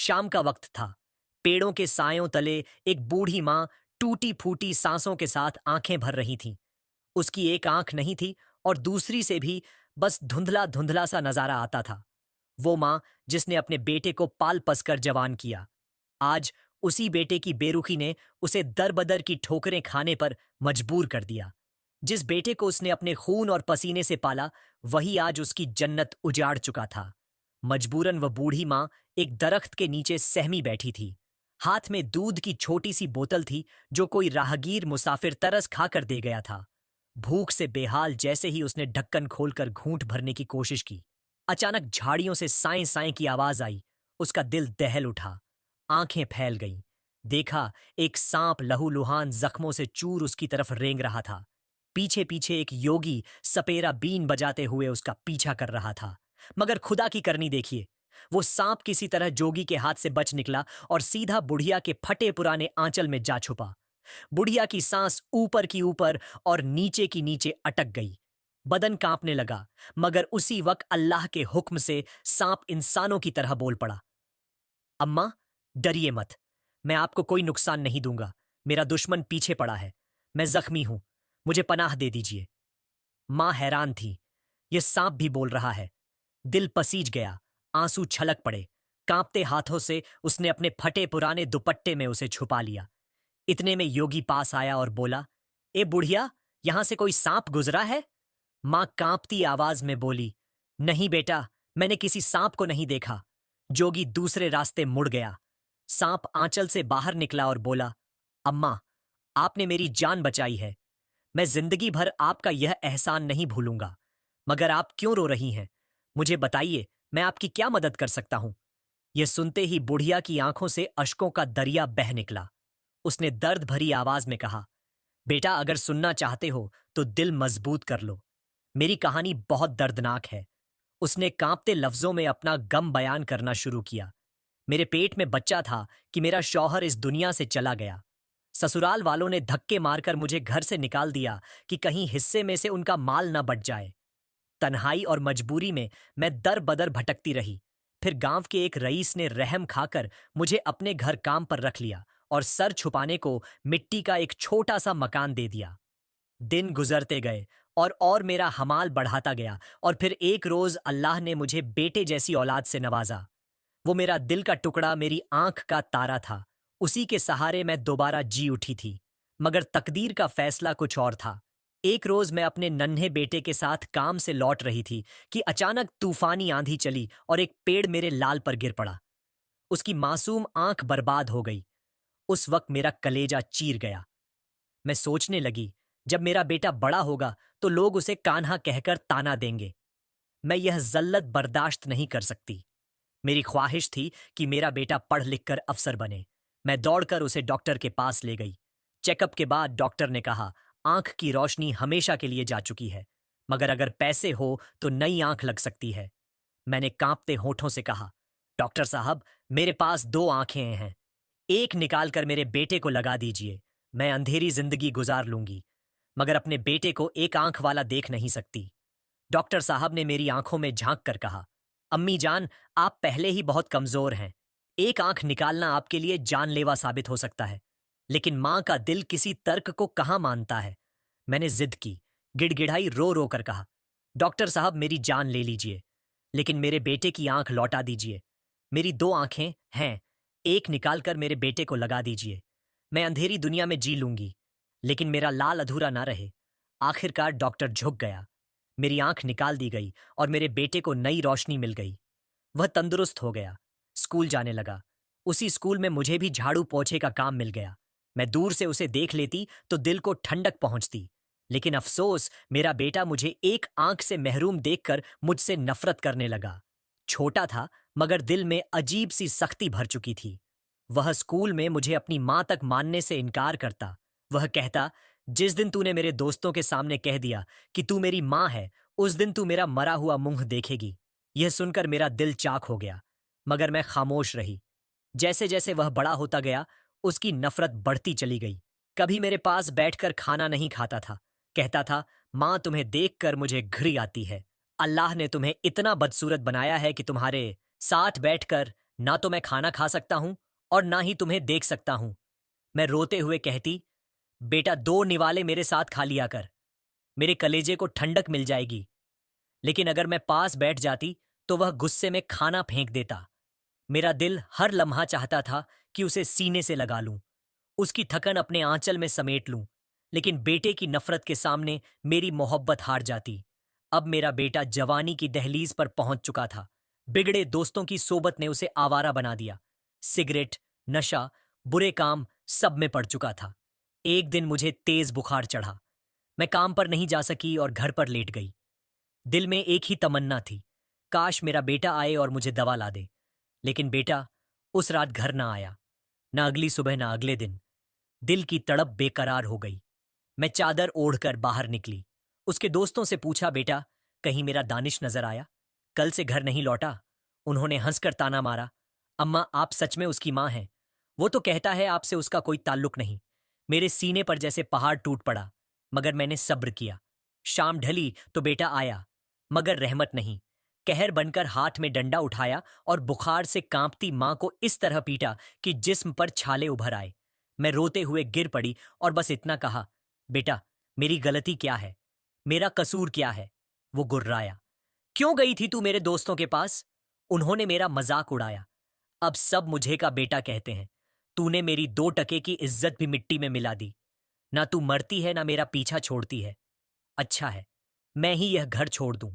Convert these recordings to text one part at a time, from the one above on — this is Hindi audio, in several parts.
शाम का वक्त था। पेड़ों के सायों तले एक बूढ़ी माँ टूटी फूटी सांसों के साथ आंखें भर रही थीं। उसकी एक आंख नहीं थी और दूसरी से भी बस धुंधला धुंधला सा नजारा आता था। वो माँ जिसने अपने बेटे को पाल पसकर जवान किया, आज उसी बेटे की बेरुखी ने उसे दर बदर की ठोकरें खाने पर मजबूर कर दिया। जिस बेटे को उसने अपने खून और पसीने से पाला, वही आज उसकी जन्नत उजाड़ चुका था। मजबूरन वह बूढ़ी माँ एक दरख्त के नीचे सहमी बैठी थी। हाथ में दूध की छोटी सी बोतल थी जो कोई राहगीर मुसाफिर तरस खाकर दे गया था। भूख से बेहाल जैसे ही उसने ढक्कन खोलकर घूंट भरने की कोशिश की, अचानक झाड़ियों से साएं साएं की आवाज आई। उसका दिल दहल उठा, आंखें फैल गईं। देखा, एक सांप लहूलुहान जख्मों से चूर उसकी तरफ रेंग रहा था। पीछे पीछे एक योगी सपेरा बीन बजाते हुए उसका पीछा कर रहा था। मगर खुदा की करनी देखिए, वो सांप किसी तरह जोगी के हाथ से बच निकला और सीधा बुढ़िया के फटे पुराने आंचल में जा छुपा। बुढ़िया की सांस ऊपर की ऊपर और नीचे की नीचे अटक गई। बदन कांपने लगा, मगर उसी वक्त अल्लाह के हुक्म से सांप इंसानों की तरह बोल पड़ा। अम्मा, डरिए मत। मैं आपको कोई नुकसान नहीं दूंगा। मेरा दुश्मन पीछे पड़ा है। मैं जख्मी हूं। मुझे पनाह दे दीजिए। मां हैरान थी। यह सांप भी बोल रहा है। दिल पसीज गया, आंसू छलक पड़े। कांपते हाथों से उसने अपने फटे पुराने दुपट्टे में उसे छुपा लिया। इतने में योगी पास आया और बोला, ए बुढ़िया, यहां से कोई सांप गुजरा है? मां कांपती आवाज में बोली, नहीं बेटा, मैंने किसी सांप को नहीं देखा। जोगी दूसरे रास्ते मुड़ गया। सांप आंचल से बाहर निकला और बोला, अम्मा, आपने मेरी जान बचाई है। मैं जिंदगी भर आपका यह एहसान नहीं भूलूंगा। मगर आप क्यों रो रही हैं? मुझे बताइए, मैं आपकी क्या मदद कर सकता हूं? यह सुनते ही बुढ़िया की आंखों से अश्कों का दरिया बह निकला। उसने दर्द भरी आवाज में कहा, बेटा, अगर सुनना चाहते हो तो दिल मजबूत कर लो। मेरी कहानी बहुत दर्दनाक है। उसने कांपते लफ्जों में अपना गम बयान करना शुरू किया। मेरे पेट में बच्चा था कि मेरा शौहर इस दुनिया से चला गया। ससुराल वालों ने धक्के मारकर मुझे घर से निकाल दिया कि कहीं हिस्से में से उनका माल न बट जाए। तन्हाई और मजबूरी में मैं दर बदर भटकती रही। फिर गांव के एक रईस ने रहम खाकर मुझे अपने घर काम पर रख लिया और सर छुपाने को मिट्टी का एक छोटा सा मकान दे दिया। दिन गुजरते गए और मेरा हमाल बढ़ाता गया और फिर एक रोज अल्लाह ने मुझे बेटे जैसी औलाद से नवाजा। वो मेरा दिल का टुकड़ा, मेरी आंख का तारा था। उसी के सहारे मैं दोबारा जी उठी थी। मगर तकदीर का फैसला कुछ और था। एक रोज मैं अपने नन्हे बेटे के साथ काम से लौट रही थी कि अचानक तूफानी आंधी चली और एक पेड़ मेरे लाल पर गिर पड़ा। उसकी मासूम आंख बर्बाद हो गई। उस वक्त मेरा कलेजा चीर गया। मैं सोचने लगी, जब मेरा बेटा बड़ा होगा तो लोग उसे कान्हा कहकर ताना देंगे। मैं यह जल्लत बर्दाश्त नहीं कर सकती। मेरी ख्वाहिश थी कि मेरा बेटा पढ़ लिख कर अफसर बने। मैं दौड़कर उसे डॉक्टर के पास ले गई। चेकअप के बाद डॉक्टर ने कहा, आंख की रोशनी हमेशा के लिए जा चुकी है, मगर अगर पैसे हो तो नई आंख लग सकती है। मैंने कांपते होठों से कहा, डॉक्टर साहब, मेरे पास दो आंखें हैं। एक निकालकर मेरे बेटे को लगा दीजिए। मैं अंधेरी जिंदगी गुजार लूंगी, मगर अपने बेटे को एक आंख वाला देख नहीं सकती। डॉक्टर साहब ने मेरी आंखों में झांक कर कहा, अम्मी जान, आप पहले ही बहुत कमजोर हैं। एक आंख निकालना आपके लिए जानलेवा साबित हो सकता है। लेकिन मां का दिल किसी तर्क को कहां मानता है। मैंने जिद की, गिड़गिड़ाई, रो रो कर कहा, डॉक्टर साहब, मेरी जान ले लीजिए, लेकिन मेरे बेटे की आंख लौटा दीजिए। मेरी दो आंखें हैं, एक निकालकर मेरे बेटे को लगा दीजिए। मैं अंधेरी दुनिया में जी लूंगी, लेकिन मेरा लाल अधूरा ना रहे। आखिरकार डॉक्टर झुक गया। मेरी आंख निकाल दी गई और मेरे बेटे को नई रोशनी मिल गई। वह तंदुरुस्त हो गया, स्कूल जाने लगा। उसी स्कूल में मुझे भी झाड़ू पोछे का काम मिल गया। मैं दूर से उसे देख लेती तो दिल को ठंडक पहुंचती। लेकिन अफसोस, मेरा बेटा मुझे एक आंख से महरूम देखकर मुझसे नफरत करने लगा। छोटा था, मगर दिल में अजीब सी सख्ती भर चुकी थी। वह स्कूल में मुझे अपनी मां तक मानने से इनकार करता। वह कहता, जिस दिन तूने मेरे दोस्तों के सामने कह दिया कि तू मेरी मां है, उस दिन तू मेरा मरा हुआ मुंह देखेगी। यह सुनकर मेरा दिल चाक हो गया, मगर मैं खामोश रही। जैसे जैसे वह बड़ा होता गया, उसकी नफरत बढ़ती चली गई। कभी मेरे पास बैठकर खाना नहीं खाता था। कहता था, मां, तुम्हें देखकर मुझे घृणा आती है। अल्लाह ने तुम्हें इतना बदसूरत बनाया है कि तुम्हारे साथ बैठकर ना तो मैं खाना खा सकता हूं और ना ही तुम्हें देख सकता हूं। मैं रोते हुए कहती, बेटा 2 निवाले मेरे साथ खा लिया कर, मेरे कलेजे को ठंडक मिल जाएगी। लेकिन अगर मैं पास बैठ जाती तो वह गुस्से में खाना फेंक देता। मेरा दिल हर लम्हा चाहता था कि उसे सीने से लगा लूं, उसकी थकन अपने आंचल में समेट लूं। लेकिन बेटे की नफरत के सामने मेरी मोहब्बत हार जाती। अब मेरा बेटा जवानी की दहलीज पर पहुंच चुका था। बिगड़े दोस्तों की सोबत ने उसे आवारा बना दिया। सिगरेट, नशा, बुरे काम सब में पड़ चुका था। एक दिन मुझे तेज बुखार चढ़ा। मैं काम पर नहीं जा सकी और घर पर लेट गई। दिल में एक ही तमन्ना थी, काश मेरा बेटा आए और मुझे दवा ला दे। लेकिन बेटा उस रात घर ना आया, ना अगली सुबह ना अगले दिन। दिल की तड़प बेकरार हो गई। मैं चादर ओढ़कर बाहर निकली। उसके दोस्तों से पूछा, बेटा कहीं मेरा दानिश नजर आया? कल से घर नहीं लौटा। उन्होंने हंसकर ताना मारा, अम्मा आप सच में उसकी मां हैं। वो तो कहता है आपसे उसका कोई ताल्लुक नहीं। मेरे सीने पर जैसे पहाड़ टूट पड़ा, मगर मैंने सब्र किया। शाम ढली तो बेटा आया, मगर रहमत नहीं। कहर बनकर हाथ में डंडा उठाया और बुखार से कांपती मां को इस तरह पीटा कि जिस्म पर छाले उभर आए। मैं रोते हुए गिर पड़ी और बस इतना कहा, बेटा मेरी गलती क्या है, मेरा कसूर क्या है? वो गुर्राया, क्यों गई थी तू मेरे दोस्तों के पास? उन्होंने मेरा मजाक उड़ाया। अब सब मुझे का बेटा कहते हैं। तूने मेरी 2 टके की इज्जत भी मिट्टी में मिला दी। ना तू मरती है ना मेरा पीछा छोड़ती है। अच्छा है, मैं ही यह घर छोड़ दूं।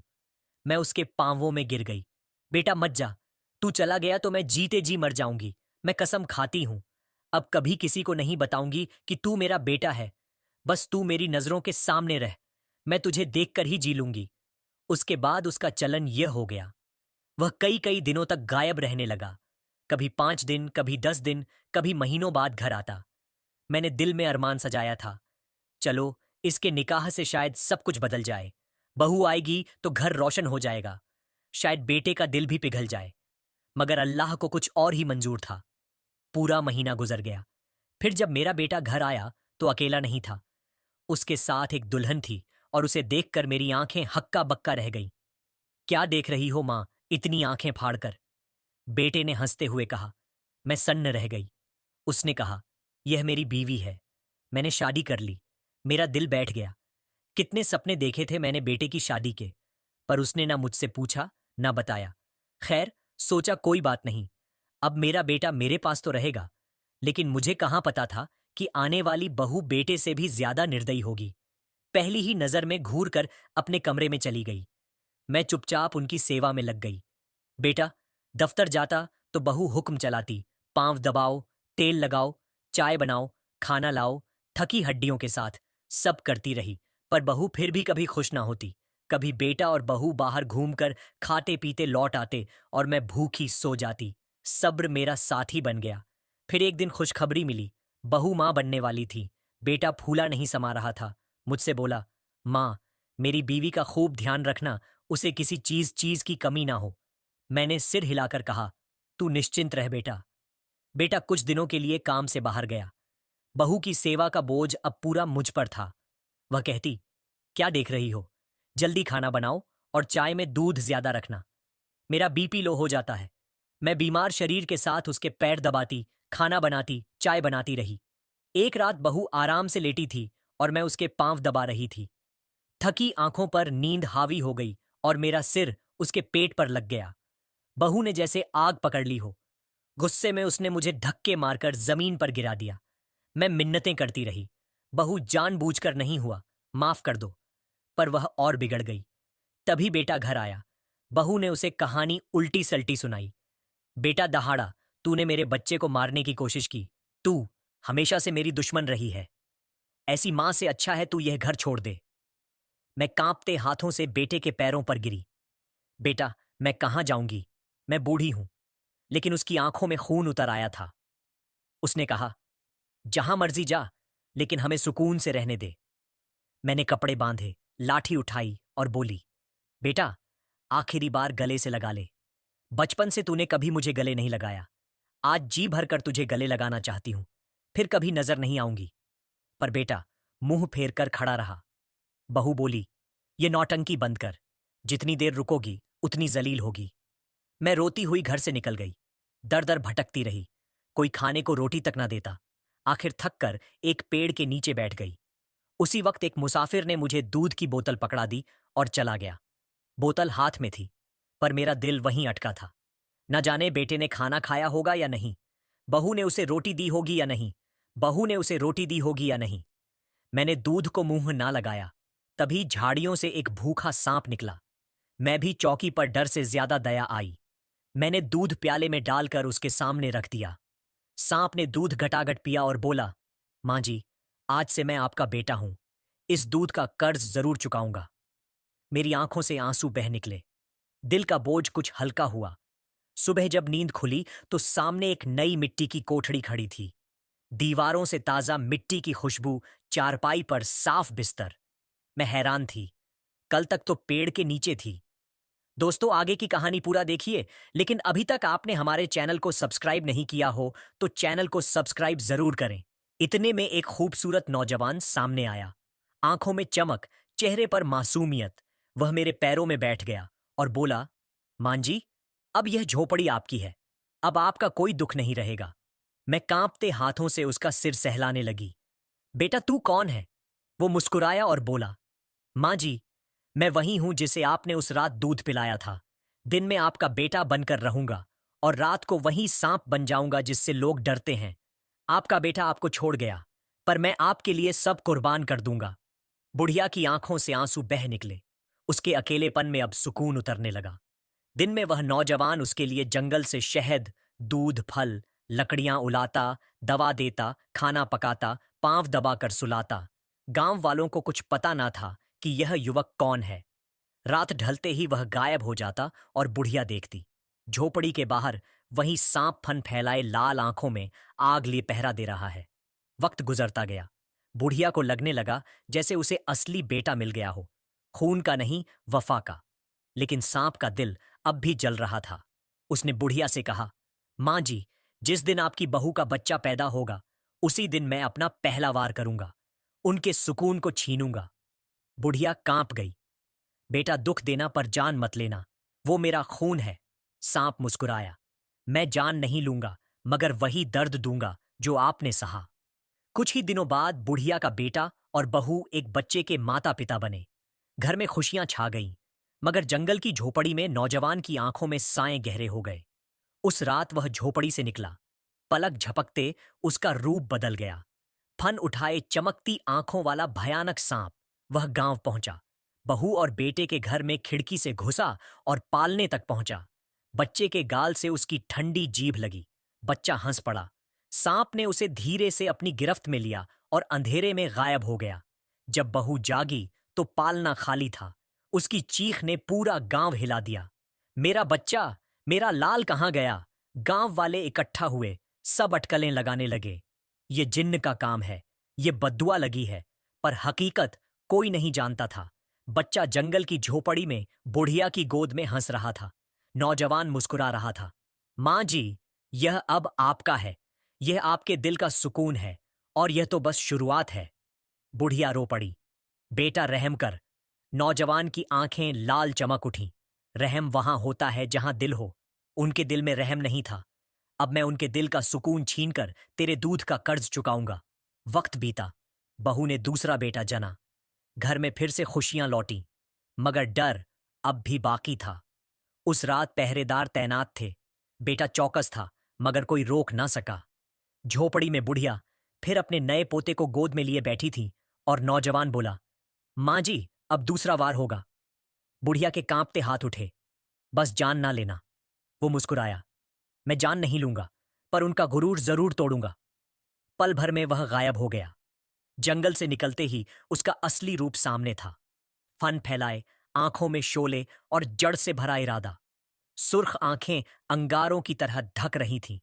मैं उसके पांवों में गिर गई। बेटा मत जा, तू चला गया तो मैं जीते जी मर जाऊंगी। मैं कसम खाती हूं, अब कभी किसी को नहीं बताऊंगी कि तू मेरा बेटा है। बस तू मेरी नजरों के सामने रह, मैं तुझे देखकर ही जी लूंगी। उसके बाद उसका चलन यह हो गया, वह कई कई दिनों तक गायब रहने लगा। कभी 5 दिन, कभी 10 दिन, कभी महीनों बाद घर आता। मैंने दिल में अरमान सजाया था, चलो इसके निकाह से शायद सब कुछ बदल जाए। बहू आएगी तो घर रोशन हो जाएगा, शायद बेटे का दिल भी पिघल जाए। मगर अल्लाह को कुछ और ही मंजूर था। पूरा महीना गुजर गया। फिर जब मेरा बेटा घर आया तो अकेला नहीं था, उसके साथ एक दुल्हन थी और उसे देखकर मेरी आंखें हक्का बक्का रह गईं। क्या देख रही हो मां, इतनी आंखें फाड़कर? बेटे ने हंसते हुए कहा। मैं सन्न रह गई। उसने कहा, यह मेरी बीवी है, मैंने शादी कर ली। मेरा दिल बैठ गया। कितने सपने देखे थे मैंने बेटे की शादी के, पर उसने ना मुझसे पूछा ना बताया। खैर, सोचा कोई बात नहीं, अब मेरा बेटा मेरे पास तो रहेगा। लेकिन मुझे कहां पता था कि आने वाली बहू बेटे से भी ज्यादा निर्दयी होगी। पहली ही नजर में घूर कर अपने कमरे में चली गई। मैं चुपचाप उनकी सेवा में लग गई। बेटा दफ्तर जाता तो बहू हुक्म चलाती, पांव दबाओ, तेल लगाओ, चाय बनाओ, खाना लाओ, थकी हड्डियों के साथ सब करती रही। पर बहू फिर भी कभी खुश ना होती। कभी बेटा और बहू बाहर घूमकर खाते पीते लौट आते और मैं भूखी सो जाती। सब्र मेरा साथी बन गया। फिर एक दिन खुशखबरी मिली, बहू मां बनने वाली थी। बेटा फूला नहीं समा रहा था। मुझसे बोला, मां मेरी बीवी का खूब ध्यान रखना, उसे किसी चीज चीज की कमी ना हो। मैंने सिर हिलाकर कहा, तू निश्चिंत रह बेटा। बेटा कुछ दिनों के लिए काम से बाहर गया। बहू की सेवा का बोझ अब पूरा मुझ पर था। वह कहती, क्या देख रही हो, जल्दी खाना बनाओ और चाय में दूध ज्यादा रखना। मेरा बीपी लो हो जाता है। मैं बीमार शरीर के साथ उसके पैर दबाती, खाना बनाती, चाय बनाती रही। एक रात बहू आराम से लेटी थी और मैं उसके पांव दबा रही थी। थकी आंखों पर नींद हावी हो गई और मेरा सिर उसके पेट पर लग गया। बहू ने जैसे आग पकड़ ली हो। गुस्से में उसने मुझे धक्के मारकर जमीन पर गिरा दिया। मैं मिन्नतें करती रही, बहू जानबूझकर नहीं हुआ, माफ कर दो। पर वह और बिगड़ गई। तभी बेटा घर आया। बहू ने उसे कहानी उल्टी सल्टी सुनाई। बेटा दहाड़ा, तूने मेरे बच्चे को मारने की कोशिश की। तू हमेशा से मेरी दुश्मन रही है। ऐसी मां से अच्छा है तू यह घर छोड़ दे। मैं कांपते हाथों से बेटे के पैरों पर गिरी। बेटा मैं कहां जाऊंगी, मैं बूढ़ी हूं। लेकिन उसकी आंखों में खून उतर आया था। उसने कहा, जहां मर्जी जा, लेकिन हमें सुकून से रहने दे। मैंने कपड़े बांधे, लाठी उठाई और बोली, बेटा आखिरी बार गले से लगा ले। बचपन से तूने कभी मुझे गले नहीं लगाया। आज जी भरकर तुझे गले लगाना चाहती हूं। फिर कभी नजर नहीं आऊंगी। पर बेटा मुंह फेर कर खड़ा रहा। बहू बोली, ये नौटंकी बंद कर। जितनी देर रुकोगी उतनी जलील होगी। मैं रोती हुई घर से निकल गई। दर दर भटकती रही। कोई खाने को रोटी तक ना देता। आखिर थक कर एक पेड़ के नीचे बैठ गई। उसी वक्त एक मुसाफिर ने मुझे दूध की बोतल पकड़ा दी और चला गया। बोतल हाथ में थी, पर मेरा दिल वहीं अटका था। न जाने बेटे ने खाना खाया होगा या नहीं, बहू ने उसे रोटी दी होगी या नहीं, बहू ने उसे रोटी दी होगी या नहीं। मैंने दूध को मुंह ना लगाया, तभी झाड़ियों से एक भूखा सांप निकला। मैं भी चौकी पर डर से ज्यादा दया आई। मैंने दूध प्याले में डालकर उसके सामने रख दिया। सांप ने दूध घटाघट पिया और बोला, मां जी, आज से मैं आपका बेटा हूं। इस दूध का कर्ज जरूर चुकाऊंगा। मेरी आंखों से आंसू बह निकले। दिल का बोझ कुछ हल्का हुआ। सुबह जब नींद खुली तो सामने एक नई मिट्टी की कोठड़ी खड़ी थी। दीवारों से ताजा मिट्टी की खुशबू, चारपाई पर साफ बिस्तर। मैं हैरान थी। कल तक तो पेड़ के नीचे थी। दोस्तों, आगे की कहानी पूरा देखिए, लेकिन अभी तक आपने हमारे चैनल को सब्सक्राइब नहीं किया हो तो चैनल को सब्सक्राइब जरूर करें। इतने में एक खूबसूरत नौजवान सामने आया। आंखों में चमक, चेहरे पर मासूमियत। वह मेरे पैरों में बैठ गया और बोला, मां जी, अब यह झोपड़ी आपकी है। अब आपका कोई दुख नहीं रहेगा। मैं कांपते हाथों से उसका सिर सहलाने लगी। बेटा, तू कौन है? वो मुस्कुराया और बोला, मां जी, मैं वही हूं जिसे आपने उस रात दूध पिलाया था। दिन में आपका बेटा बनकर रहूंगा और रात को वही सांप बन जाऊंगा जिससे लोग डरते हैं। आपका बेटा आपको छोड़ गया, पर मैं आपके लिए सब कुर्बान कर दूंगा। बुढ़िया की आंखों से आंसू बह निकले। उसके अकेलेपन में अब सुकून उतरने लगा। दिन में वह नौजवान उसके लिए जंगल से शहद, दूध, फल, लकड़ियां उलाता, दवा देता, खाना पकाता, पांव दबाकर सुलाता। गांव वालों को कुछ पता ना था कि यह युवक कौन है। रात ढलते ही वह गायब हो जाता और बुढ़िया देखती। झोपड़ी के बाहर वही सांप फन फैलाए लाल आंखों में आग लिए पहरा दे रहा है। वक्त गुजरता गया। बुढ़िया को लगने लगा जैसे उसे असली बेटा मिल गया हो, खून का नहीं, वफा का। लेकिन सांप का दिल अब भी जल रहा था। उसने बुढ़िया से कहा, मां जी, जिस दिन आपकी बहू का बच्चा पैदा होगा उसी दिन मैं अपना पहला वार करूंगा। उनके सुकून को छीनूंगा। बुढ़िया कांप गई। बेटा, दुख देना पर जान मत लेना। वो मेरा खून है। सांप मुस्कुराया, मैं जान नहीं लूंगा, मगर वही दर्द दूंगा जो आपने सहा। कुछ ही दिनों बाद बुढ़िया का बेटा और बहू एक बच्चे के माता पिता बने। घर में खुशियां छा गईं, मगर जंगल की झोपड़ी में नौजवान की आंखों में साए गहरे हो गए। उस रात वह झोपड़ी से निकला। पलक झपकते उसका रूप बदल गया। फन उठाए चमकती आंखों वाला भयानक सांप। वह गांव पहुंचा। बहू और बेटे के घर में खिड़की से घुसा और पालने तक पहुंचा। बच्चे के गाल से उसकी ठंडी जीभ लगी। बच्चा हंस पड़ा। सांप ने उसे धीरे से अपनी गिरफ्त में लिया और अंधेरे में गायब हो गया। जब बहू जागी तो पालना खाली था। उसकी चीख ने पूरा गांव हिला दिया। मेरा बच्चा, मेरा लाल कहाँ गया? गांव वाले इकट्ठा हुए। सब अटकलें लगाने लगे। ये जिन्न का काम है, ये बद्दुआ लगी है। पर हकीकत कोई नहीं जानता था। बच्चा जंगल की झोपड़ी में बुढ़िया की गोद में हंस रहा था। नौजवान मुस्कुरा रहा था। मां जी, यह अब आपका है। यह आपके दिल का सुकून है, और यह तो बस शुरुआत है। बुढ़िया रो पड़ी। बेटा, रहम कर। नौजवान की आंखें लाल चमक उठीं। रहम वहां होता है जहां दिल हो। उनके दिल में रहम नहीं था। अब मैं उनके दिल का सुकून छीनकर तेरे दूध का कर्ज चुकाऊंगा। वक्त बीता। बहू ने दूसरा बेटा जना। घर में फिर से खुशियां लौटी, मगर डर अब भी बाकी था। उस रात पहरेदार तैनात थे। बेटा चौकस था, मगर कोई रोक ना सका। झोपड़ी में बुढ़िया फिर अपने नए पोते को गोद में लिए बैठी थी और नौजवान बोला, मां जी, अब दूसरा वार होगा। बुढ़िया के कांपते हाथ उठे। बस जान ना लेना। वो मुस्कुराया, मैं जान नहीं लूंगा, पर उनका गुरूर जरूर तोड़ूंगा। पल भर में वह गायब हो गया। जंगल से निकलते ही उसका असली रूप सामने था। फन फैलाए, आंखों में शोले और जड़ से भरा इरादा। सुर्ख आंखें अंगारों की तरह ढक रही थीं।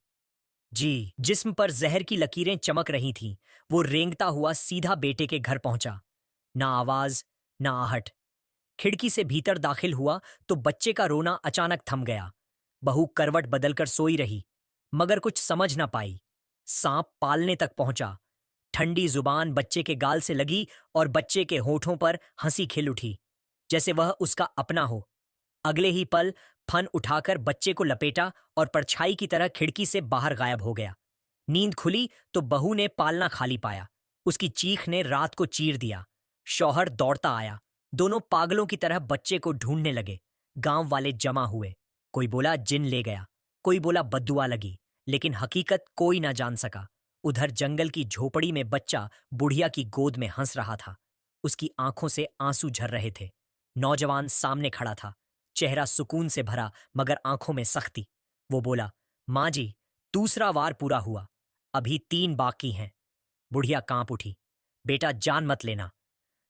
जी, जिस्म पर जहर की लकीरें चमक रही थीं। वो रेंगता हुआ सीधा बेटे के घर पहुंचा। ना आवाज, ना आहट। खिड़की से भीतर दाखिल हुआ तो बच्चे का रोना अचानक थम गया। बहू करवट बदलकर सोई रही, मगर कुछ समझ ना पाई। सांप पालने तक पहुंचा। ठंडी जुबान बच्चे के गाल से लगी और बच्चे के होठों पर हंसी खिल उठी, जैसे वह उसका अपना हो। अगले ही पल फन उठाकर बच्चे को लपेटा और परछाई की तरह खिड़की से बाहर गायब हो गया। नींद खुली तो बहू ने पालना खाली पाया। उसकी चीख ने रात को चीर दिया। शौहर दौड़ता आया। दोनों पागलों की तरह बच्चे को ढूंढने लगे। गांव वाले जमा हुए। कोई बोला जिन ले गया, कोई बोला बद्दुआ लगी, लेकिन हकीकत कोई ना जान सका। उधर जंगल की झोपड़ी में बच्चा बुढ़िया की गोद में हंस रहा था। उसकी आंखों से आंसू झर रहे थे। नौजवान सामने खड़ा था, चेहरा सुकून से भरा मगर आंखों में सख्ती। वो बोला, माँ जी, दूसरा वार पूरा हुआ, अभी 3 बाकी हैं। बुढ़िया कांप उठी। बेटा, जान मत लेना।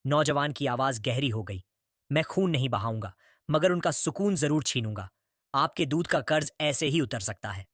नौजवान की आवाज गहरी हो गई। मैं खून नहीं बहाऊंगा, मगर उनका सुकून जरूर छीनूंगा। आपके दूध का कर्ज ऐसे ही उतर सकता है।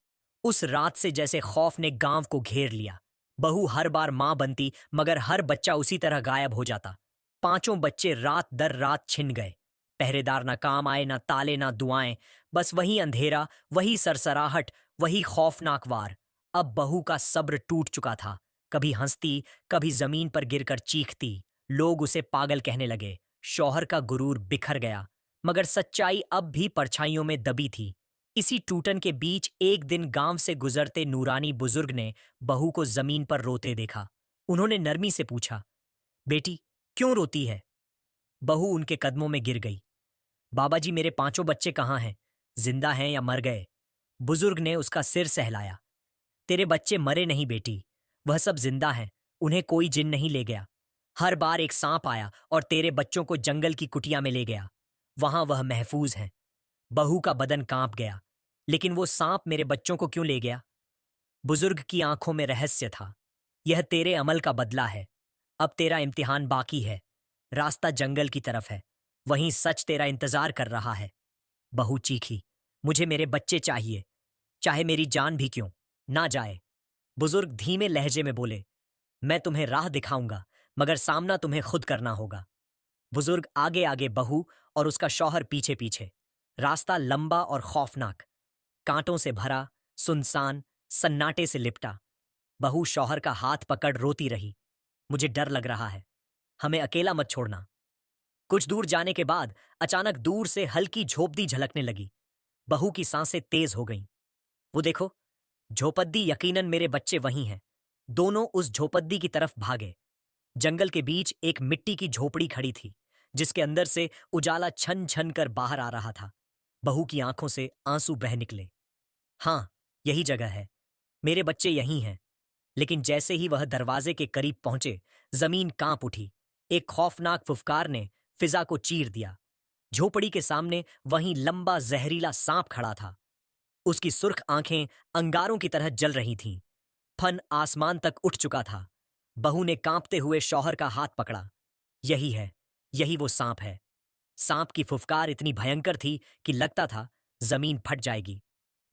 उस रात से जैसे खौफ ने गांव को घेर लिया। बहू हर बार मां बनती, मगर हर बच्चा उसी तरह गायब हो जाता। 5 बच्चे रात दर रात छिन गए। पहरेदार ना काम आए, ना ताले, ना दुआएं, बस वही अंधेरा, वही सरसराहट, वही खौफनाक वार। अब बहू का सब्र टूट चुका था। कभी हंसती, कभी जमीन पर गिरकर चीखती। लोग उसे पागल कहने लगे। शौहर का गुरूर बिखर गया, मगर सच्चाई अब भी परछाइयों में दबी थी। इसी टूटन के बीच एक दिन गांव से गुजरते नूरानी बुजुर्ग ने बहू को जमीन पर रोते देखा। उन्होंने नरमी से पूछा, बेटी, क्यों रोती है? बहू उनके कदमों में गिर गई। बाबा जी, मेरे 5 बच्चे कहाँ हैं? जिंदा हैं या मर गए? बुजुर्ग ने उसका सिर सहलाया। तेरे बच्चे मरे नहीं बेटी, वह सब जिंदा हैं। उन्हें कोई जिन नहीं ले गया। हर बार एक सांप आया और तेरे बच्चों को जंगल की कुटिया में ले गया। वहां वह महफूज हैं। बहू का बदन कांप गया। लेकिन वो सांप मेरे बच्चों को क्यों ले गया? बुजुर्ग की आंखों में रहस्य था। यह तेरे अमल का बदला है। अब तेरा इम्तिहान बाकी है। रास्ता जंगल की तरफ है, वहीं सच तेरा इंतजार कर रहा है। बहू चीखी, मुझे मेरे बच्चे चाहिए, चाहे मेरी जान भी क्यों ना जाए। बुजुर्ग धीमे लहजे में बोले, मैं तुम्हें राह दिखाऊंगा, मगर सामना तुम्हें खुद करना होगा। बुजुर्ग आगे आगे, बहू और उसका शौहर पीछे पीछे। रास्ता लंबा और खौफनाक, कांटों से भरा, सुनसान, सन्नाटे से लिपटा। बहू शौहर का हाथ पकड़ रोती रही, मुझे डर लग रहा है, हमें अकेला मत छोड़ना। कुछ दूर जाने के बाद अचानक दूर से हल्की झोपड़ी झलकने लगी। बहू की सांसें तेज हो गईं। वो देखो, झोपड़ी, यकीनन मेरे बच्चे वहीं हैं। दोनों उस झोपड़ी की तरफ भागे। जंगल के बीच एक मिट्टी की झोपड़ी खड़ी थी, जिसके अंदर से उजाला छन छन कर बाहर आ रहा था। बहू की आंखों से आंसू बह निकले। हाँ, यही जगह है, मेरे बच्चे यहीं हैं। लेकिन जैसे ही वह दरवाजे के करीब पहुंचे, जमीन कांप उठी। एक खौफनाक फुफकार ने फिजा को चीर दिया। झोपड़ी के सामने वहीं लंबा जहरीला सांप खड़ा था। उसकी सुर्ख आंखें अंगारों की तरह जल रही थीं। फन आसमान तक उठ चुका था। बहू ने कांपते हुए शौहर का हाथ पकड़ा। यही है, यही वो सांप है। सांप की फुफकार इतनी भयंकर थी कि लगता था जमीन फट जाएगी।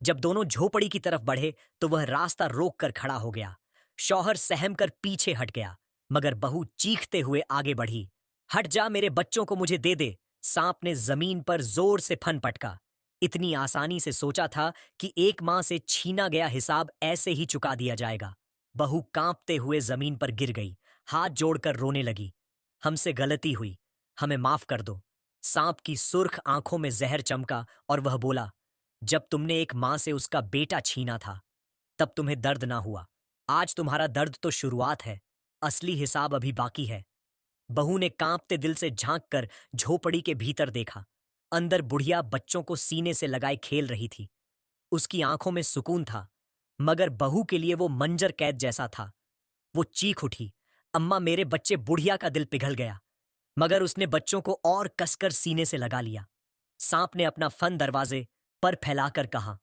जब दोनों झोपड़ी की तरफ बढ़े तो वह रास्ता रोक कर खड़ा हो गया। शौहर सहम कर पीछे हट गया, मगर बहू चीखते हुए आगे बढ़ी। हट जा, मेरे बच्चों को मुझे दे दे। सांप ने जमीन पर जोर से फन पटका। इतनी आसानी से सोचा था कि एक मां से छीना गया हिसाब ऐसे ही चुका दिया जाएगा। बहू कांपते हुए जमीन पर गिर गई, हाथ जोड़कर रोने लगी। हमसे गलती हुई, हमें माफ कर दो। सांप की सुर्ख आंखों में जहर चमका और वह बोला, जब तुमने एक मां से उसका बेटा छीना था, तब तुम्हें दर्द ना हुआ। आज तुम्हारा दर्द तो शुरुआत है, असली हिसाब अभी बाकी है। बहू ने कांपते दिल से झांक कर झोपड़ी के भीतर देखा। अंदर बुढ़िया बच्चों को सीने से लगाए खेल रही थी। उसकी आंखों में सुकून था, मगर बहू के लिए वो मंजर कैद जैसा था। वो चीख उठी, अम्मा, मेरे बच्चे। बुढ़िया का दिल पिघल गया, मगर उसने बच्चों को और कसकर सीने से लगा लिया। सांप ने अपना फन दरवाजे पर फैलाकर कहा,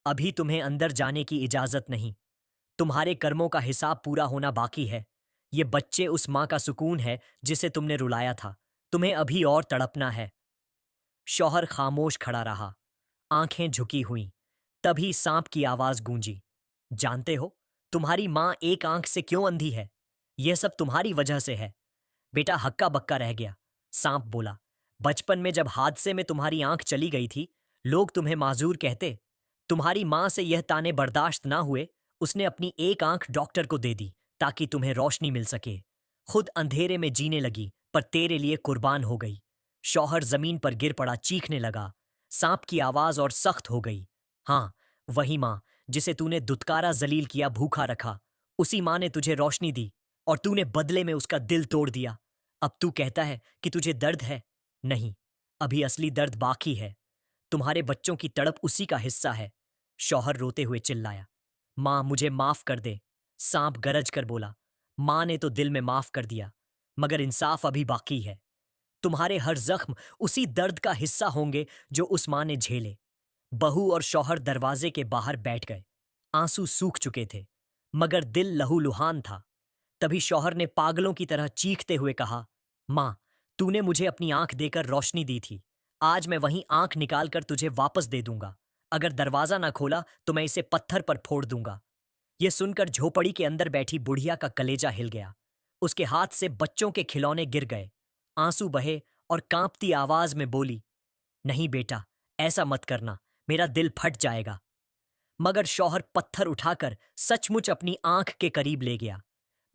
अभी तुम्हें अंदर जाने की इजाजत नहीं। तुम्हारे कर्मों का हिसाब पूरा होना बाकी है। ये बच्चे उस मां का सुकून है जिसे तुमने रुलाया था। तुम्हें अभी और तड़पना है। शौहर खामोश खड़ा रहा, आंखें झुकी हुईं। तभी सांप की आवाज गूंजी, जानते हो तुम्हारी मां एक आंख से क्यों अंधी है? यह सब तुम्हारी वजह से है। बेटा हक्का बक्का रह गया। सांप बोला, बचपन में जब हादसे में तुम्हारी आंख चली गई थी, लोग तुम्हें माजूर कहते। तुम्हारी मां से यह ताने बर्दाश्त ना हुए, उसने अपनी एक आंख डॉक्टर को दे दी ताकि तुम्हें रोशनी मिल सके। खुद अंधेरे में जीने लगी, पर तेरे लिए कुर्बान हो गई। शौहर जमीन पर गिर पड़ा, चीखने लगा। सांप की आवाज और सख्त हो गई। हाँ, वही माँ जिसे तूने दुत्कारा जलील किया, भूखा रखा। उसी माँ ने तुझे रोशनी दी और तूने बदले में उसका दिल तोड़ दिया। अब तू कहता है कि तुझे दर्द है। नहीं, अभी असली दर्द बाकी है। तुम्हारे बच्चों की तड़प उसी का हिस्सा है। शौहर रोते हुए चिल्लाया। माँ, मुझे माफ कर दे। सांप गरज कर बोला। माँ ने तो दिल में माफ कर दिया, मगर इंसाफ अभी बाकी है। तुम्हारे हर जख्म उसी दर्द का हिस्सा होंगे जो उस माँ ने झेले। बहू और शौहर दरवाजे के बाहर बैठ गए। आंसू सूख चुके थे, मगर दिल लहूलुहान था। तभी शौहर ने पागलों की तरह चीखते हुए कहा, माँ, तूने मुझे अपनी आंख देकर रोशनी दी थी। आज मैं वही आंख निकालकर तुझे वापस दे दूंगा। अगर दरवाजा ना खोला तो मैं इसे पत्थर पर फोड़ दूंगा। यह सुनकर झोपड़ी के अंदर बैठी बुढ़िया का कलेजा हिल गया। उसके हाथ से बच्चों के खिलौने गिर गए। आंसू बहे और कांपती आवाज में बोली, नहीं बेटा, ऐसा मत करना, मेरा दिल फट जाएगा। मगर शौहर पत्थर उठाकर सचमुच अपनी आंख के करीब ले गया।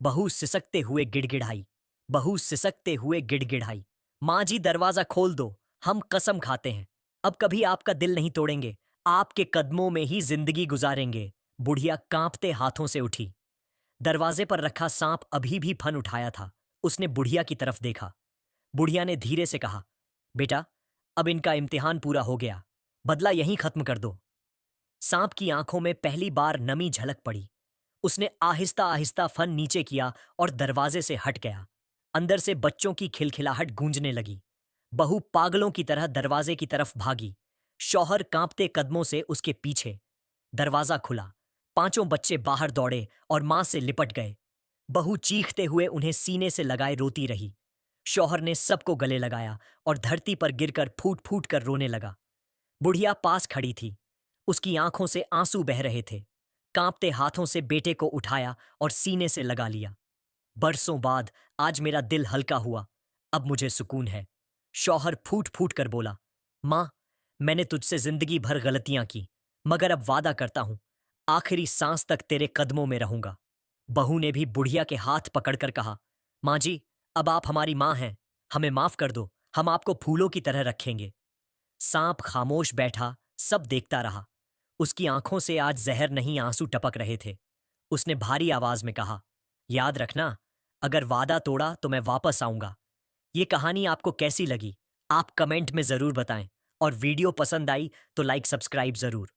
बहू सिसकते हुए गिड़गिड़ाई। बहू सिसकते हुए गिड़गिड़ाई, माँ जी, दरवाजा खोल दो। हम कसम खाते हैं, अब कभी आपका दिल नहीं तोड़ेंगे। आपके कदमों में ही जिंदगी गुजारेंगे। बुढ़िया कांपते हाथों से उठी। दरवाजे पर रखा सांप अभी भी फन उठाया था। उसने बुढ़िया की तरफ देखा। बुढ़िया ने धीरे से कहा, बेटा, अब इनका इम्तिहान पूरा हो गया, बदला यहीं खत्म कर दो। सांप की आंखों में पहली बार नमी झलक पड़ी। उसने आहिस्ता आहिस्ता फन नीचे किया और दरवाजे से हट गया। अंदर से बच्चों की खिलखिलाहट गूंजने लगी। बहू पागलों की तरह दरवाजे की तरफ भागी। शौहर कांपते कदमों से उसके पीछे। दरवाजा खुला। पांचों बच्चे बाहर दौड़े और मां से लिपट गए। बहू चीखते हुए उन्हें सीने से लगाए रोती रही। शौहर ने सबको गले लगाया और धरती पर गिरकर फूट फूट कर रोने लगा। बुढ़िया पास खड़ी थी। उसकी आंखों से आंसू बह रहे थे। कांपते हाथों से बेटे को उठाया और सीने से लगा लिया। बरसों बाद आज मेरा दिल हल्का हुआ। अब मुझे सुकून है। शौहर फूट फूट कर बोला, मां, मैंने तुझसे जिंदगी भर गलतियां की, मगर अब वादा करता हूं, आखिरी सांस तक तेरे कदमों में रहूंगा। बहू ने भी बुढ़िया के हाथ पकड़कर कहा, मां जी, अब आप हमारी मां हैं, हमें माफ कर दो, हम आपको फूलों की तरह रखेंगे। सांप खामोश बैठा, सब देखता रहा। उसकी आंखों से आज जहर नहीं, आंसू टपक रहे थे। उसने भारी आवाज में कहा, याद रखना, अगर वादा तोड़ा तो मैं वापस आऊंगा। ये कहानी आपको कैसी लगी, आप कमेंट में जरूर बताएं, और वीडियो पसंद आई तो लाइक सब्सक्राइब जरूर।